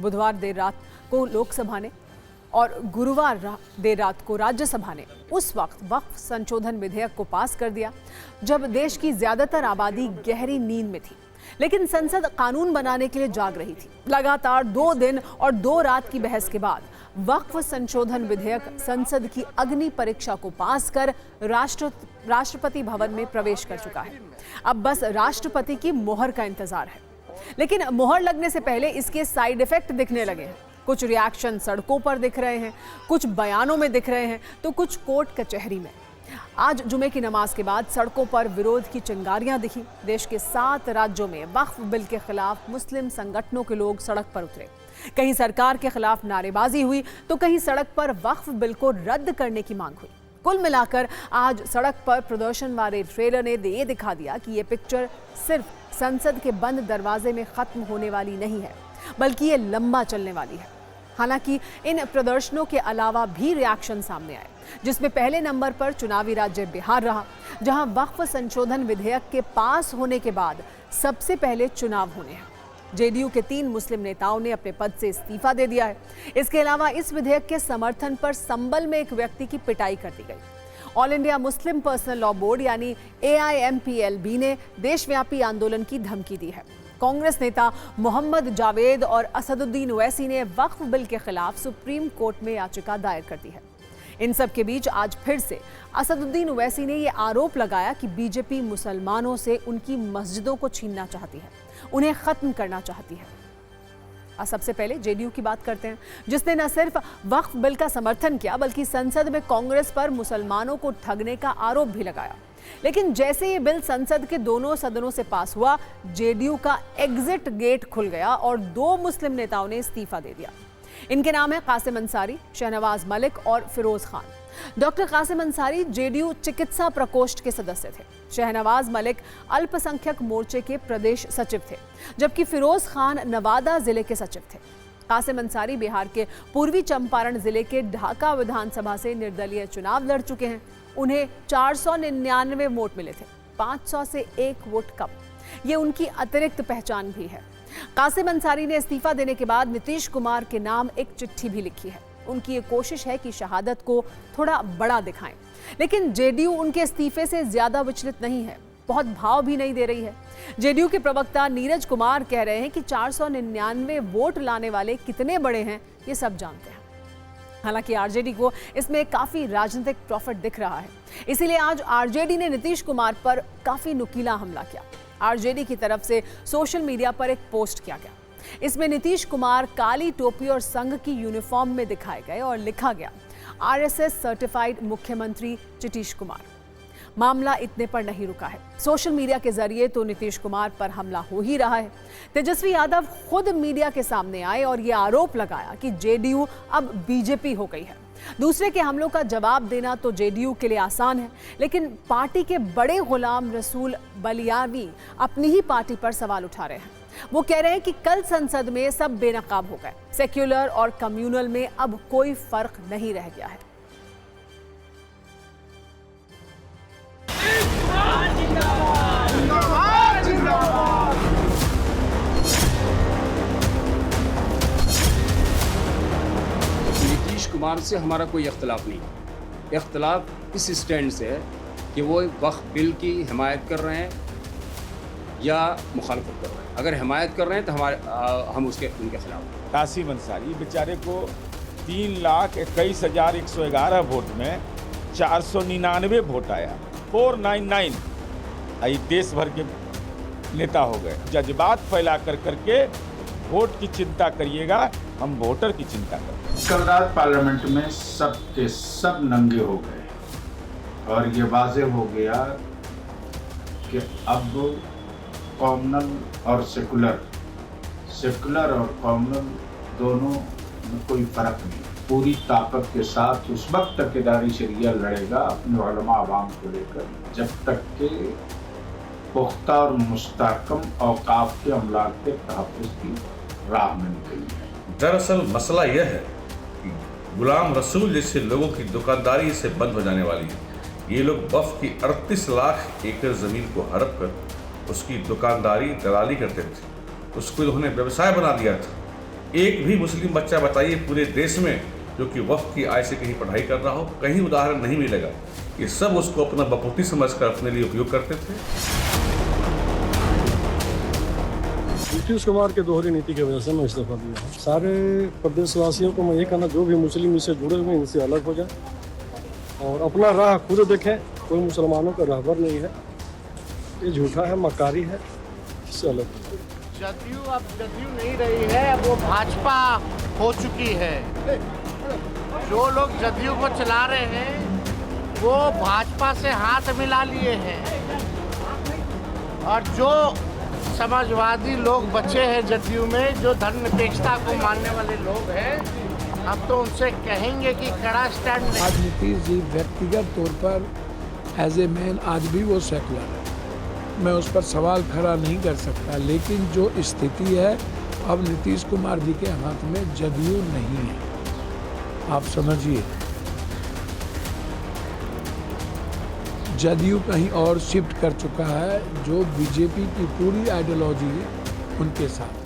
बुधवार देर रात को लोकसभा ने और गुरुवार देर रात को राज्यसभा ने उस वक्त वक्फ संशोधन विधेयक को पास कर दिया जब देश की ज्यादातर आबादी गहरी नींद में थी, लेकिन संसद कानून बनाने के लिए जाग रही थी। लगातार 2 दिन और 2 रात की बहस के बाद वक्फ संशोधन विधेयक संसद की अग्नि परीक्षा को पास कर राष्ट्रपति भवन में प्रवेश कर चुका है। अब बस राष्ट्रपति की मोहर का इंतजार है, लेकिन मोहर लगने से पहले इसके साइड इफेक्ट दिखने लगे हैं। कुछ रिएक्शन सड़कों पर दिख रहे हैं, कुछ बयानों में दिख रहे हैं, तो कुछ कोर्ट कचहरी में। आज जुमे की नमाज के बाद सड़कों पर विरोध की चिंगारियां दिखी। देश के 7 राज्यों में वक्फ बिल के खिलाफ मुस्लिम संगठनों के लोग सड़क पर उतरे। कहीं सरकार के खिलाफ नारेबाजी हुई तो कहीं सड़क पर वक्फ बिल को रद्द करने की मांग हुई। कुल मिलाकर आज सड़क पर प्रदर्शन वाले ट्रेलर ने ये दिखा दिया कि ये पिक्चर सिर्फ संसद के बंद दरवाजे में खत्म होने वाली नहीं है, बल्कि ये लंबा चलने वाली है। हालांकि इन प्रदर्शनों के अलावा भी रिएक्शन सामने आए, जिसमें पहले नंबर पर चुनावी राज्य बिहार रहा, जहां वक्फ संशोधन विधेयक के पास होने के बाद सबसे पहले चुनाव होने हैं। जेडीयू के 3 मुस्लिम नेताओं ने अपने पद से इस्तीफा दे दिया है। इसके अलावा इस विधेयक के समर्थन पर संबल में एक व्यक्ति की पिटाई कर दी गई। All India Muslim personal law board यानी AIMPLB ने देशव्यापी आंदोलन की धमकी दी है। कांग्रेस नेता मोहम्मद जावेद और असदुद्दीन ओवैसी ने वक्फ बिल के खिलाफ सुप्रीम कोर्ट में याचिका दायर कर दी है। इन सब के बीच आज फिर से असदुद्दीन ओवैसी ने यह आरोप लगाया कि बीजेपी मुसलमानों से उनकी मस्जिदों को छीनना चाहती है, उन्हें खत्म करना चाहती है। सबसे पहले जेडीयू की बात करते हैं, जिसने न सिर्फ वक्फ बिल का समर्थन किया बल्कि संसद में कांग्रेस पर मुसलमानों को ठगने का आरोप भी लगाया। लेकिन जैसे ये बिल संसद के दोनों सदनों से पास हुआ, जेडीयू का एग्जिट गेट खुल गया और 2 मुस्लिम नेताओं ने इस्तीफा दे दिया। इनके नाम है कासिम अंसारी, शहनवाज मलिक और फिरोज खान। डॉक्टर कासिम अंसारी जेडीयू चिकित्सा प्रकोष्ठ के सदस्य थे। शहनवाज मलिक अल्पसंख्यक मोर्चे के प्रदेश सचिव थे, जबकि फिरोज खान नवादा जिले के सचिव थे। कासिम अंसारी बिहार के पूर्वी चंपारण जिले के ढाका विधानसभा से निर्दलीय चुनाव लड़ चुके हैं। उन्हें 499 वोट मिले थे, 500 से 1 वोट कम। ये उनकी अतिरिक्त पहचान भी है। कासिम अंसारी ने इस्तीफा देने के बाद नीतीश कुमार के नाम एक चिट्ठी भी लिखी है। उनकी ये कोशिश है कि शहादत को थोड़ा बड़ा दिखाएं, लेकिन जेडीयू उनके इस्तीफे से ज्यादा विचलित नहीं है, बहुत भाव भी नहीं दे रही है। जेडीयू के प्रवक्ता नीरज कुमार कह रहे हैं कि 499 वोट लाने वाले कितने बड़े हैं ये सब जानते हैं। हालांकि आरजेडी को इसमें काफी राजनीतिक प्रॉफिट दिख रहा है, इसीलिए आज आरजेडी ने नीतीश कुमार पर काफी नुकीला हमला किया। आरजेडी की तरफ से सोशल मीडिया पर एक पोस्ट किया गया। इसमें नीतीश कुमार काली टोपी और संघ की यूनिफॉर्म में दिखाए गए और लिखा गया आरएसएस सर्टिफाइड मुख्यमंत्री नीतीश कुमार। मामला इतने पर नहीं रुका है। सोशल मीडिया के जरिए तो नीतीश कुमार पर हमला हो ही रहा है। तेजस्वी यादव खुद मीडिया के सामने आए और यह आरोप लगाया कि जेडीयू अब बीजेपी हो गई है। दूसरे के हमलों का जवाब देना तो जेडीयू के लिए आसान है, लेकिन पार्टी के बड़े गुलाम रसूल बलियावी अपनी ही पार्टी पर सवाल उठा रहे हैं। वो कह रहे हैं कि कल संसद में सब बेनकाब हो गए, सेक्युलर और कम्युनल में अब कोई फर्क नहीं रह गया है। नीतीश कुमार से हमारा कोई इख्तलाफ नहीं है। इख्तलाफ इस स्टैंड से है कि वो वक्फ बिल की हिमायत कर रहे हैं या मुखालफत कर रहे हैं। अगर हिमायत कर रहे हैं तो हम उनके खिलाफ। कासिम अंसारी बेचारे को 3,21,111 वोट में 499 वोट आया, 499। आई देश भर के नेता हो गए। जज्बात फैला करके वोट की चिंता करिएगा, हम वोटर की चिंता करें। कल रात पार्लियामेंट में सब के सब नंगे हो गए और ये वाज़ेह हो गया कि अब कॉमनल और सेकुलर और कॉमनल दोनों में कोई फर्क नहीं। पूरी ताकत के साथ उस वक्त तक इदारी शरिया लड़ेगा अपने उलमा आवाम को लेकर, जब तक के पुख्ता और मुस्तहकम औकाफ के अमलाक के तहफ़्फ़ुज़ की राह में निकली है। दरअसल मसला यह है कि गुलाम रसूल जैसे लोगों की दुकानदारी से बंद हो जाने वाली है। ये लोग वफ़ की 38 लाख एकड़ ज़मीन को हड़प कर उसकी दुकानदारी दलाली करते थे, उसको उन्होंने व्यवसाय बना दिया था। एक भी मुस्लिम बच्चा बताइए पूरे देश में जो कि वक्फ की आय से कहीं पढ़ाई कर रहा हो, कहीं उदाहरण नहीं मिलेगा। ये सब उसको अपना बपूती समझकर अपने लिए उपयोग करते थे। नीतीश कुमार के दोहरी नीति की वजह से मैं इस्तीफा दिया हूँ। सारे प्रदेशवासियों को मैं ये कहना, जो भी मुस्लिम इससे जुड़े हुए इनसे अलग हो जाए और अपना राह खुद देखें। कोई मुसलमानों का रहबर नहीं है, ये झूठा है, मकारी है, इससे अलग। जदयू अब जदयू नहीं रही है, वो भाजपा हो चुकी है। जो लोग जदयू को चला रहे हैं वो भाजपा से हाथ मिला लिए हैं, और जो समाजवादी लोग बचे हैं जदयू में, जो धर्मनिरपेक्षता को मानने वाले लोग हैं, अब तो उनसे कहेंगे कि कड़ा स्टैंड लें। आज नीतीश जी व्यक्तिगत तौर पर एज ए मैन आज भी वो सेकुलर है, मैं उस पर सवाल खड़ा नहीं कर सकता, लेकिन जो स्थिति है अब नीतीश कुमार जी के हाथ में जदयू नहीं है। आप समझिए, जदयू कहीं और शिफ्ट कर चुका है, जो बीजेपी की पूरी आइडियोलॉजी उनके साथ।